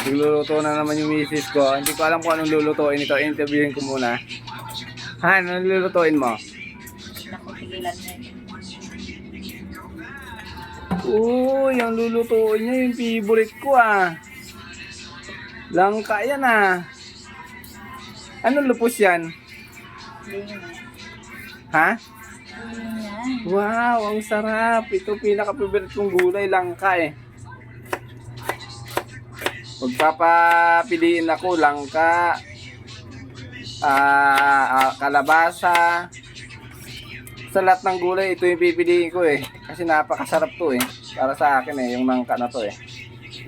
Nagluluto na naman yung misis ko. Hindi ko alam kung anong lulutuin ito. Interviewin ko muna. Han, anong lulutuin mo? Naku, tigilan na yun. Uy, ang lulutuin niya yung favorite ko ah. Langka yan ah. Anong lupos yan? Hindi na. Ha? Hindi na. Wow, ang sarap. Ito pinaka-favorite kong gulay, langka eh. Magpapapiliin ako, langka, kalabasa. Sa lahat ng gulay, ito yung pipiliin ko eh. Kasi napakasarap to eh. Para sa akin eh, yung langka na to eh.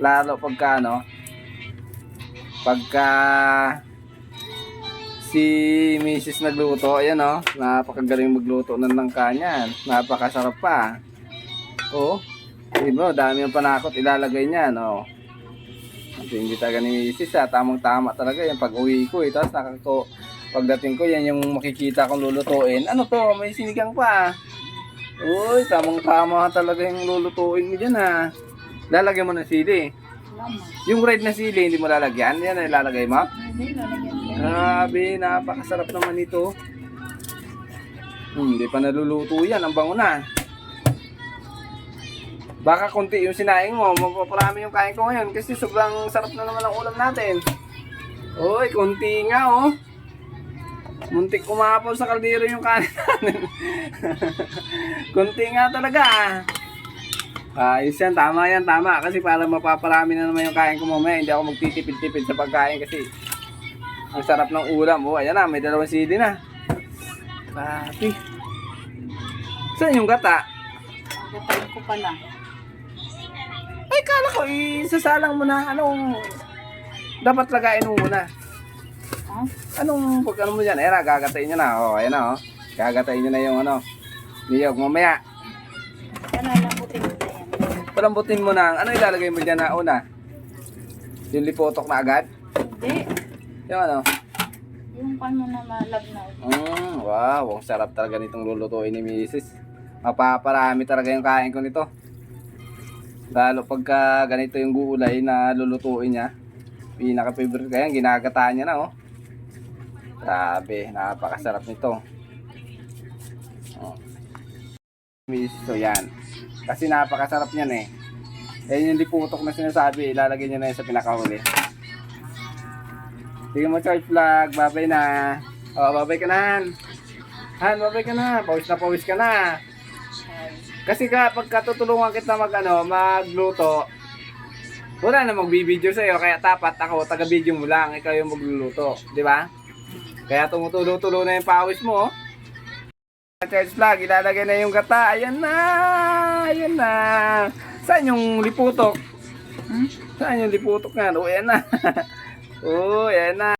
Lalo pagka ano, pagka si Mrs. nagluto, ayan oh, napakagaling magluto ng langka niyan. Napakasarap pa. Oh, diba, dami yung panakot ilalagay niyan oh. Hindi talaga ni Mrs. Tamang-tama talaga yung pag-uwi ko eh. Tapos pagdating ko, yan yung makikita kong lulutuin. Ano to? May sinigang pa. Uy, tamang-tama talaga yung lulutuin mo dyan ha. Lalagyan mo ng sili. Lama. Yung red na sili, hindi mo lalagyan. Yan ang ilalagay mo. Hindi, lalagyan ko. Grabe, napakasarap naman ito. Hindi pa naluluto yan. Ang bango na. Baka konti yung sinaing mo. Mapaparami yung kain ko ngayon. Kasi sobrang sarap na naman ang ulam natin. Uy, konti nga oh. Muntik kumapaw sa kaldero yung kanin natin. Kunti nga talaga. Ayos yan, tama yan, tama. Kasi para mapaparami na naman yung kain ko mamaya. Hindi ako magtitipid-tipid sa pagkain kasi ang sarap ng ulam. Oh, ayan na, may dalawang sili na. Grabe. Saan yung gata? Gatayin ko pala. Ay, kala ko, isasalang mo na. Anong dapat lagain mo muna? Ha? Anong pag ano mo dyan? Ayan na, gagatain nyo na. Oh, ayan na, oh. Gagatain nyo na yung ano. Niyog, mamaya. Lambutin mo na yan. Palambutin mo na. Ano ilalagay mo dyan na una? Yung lipotok na agad? Hindi. Yung ano? Yung pan mo na malagnaw. Wow, ang sarap talaga nitong lulutuin ni Mrs. Mapaparami talaga yung kain ko nito. Lalo pagka ganito yung gulay na lulutuin niya. Pinaka-favorite kaya, ginagataan niya na oh. Grabe, napakasarap nito. Oh. So yan. Kasi napakasarap niyan eh. Yan yung liputok na sinasabi, ilalagay niya na yun sa pinakahuli. Sige mo Charles Vlog, babay na. Oh, babay ka na Han. Han, babay ka na. Pawis ka na. Kasi kapag katutulungan kita magluto, wala na magbibideo sa'yo, kaya dapat ako, taga-video mo lang, ikaw yung magluluto, di ba? Kaya tumutulo-tulo na yung pawis mo, oh. Charles Vlog, ilalagay na yung gata, ayan na, ayan na. Saan yung liputok? Saan yung liputok nga? O, ayan na. O, ayan na.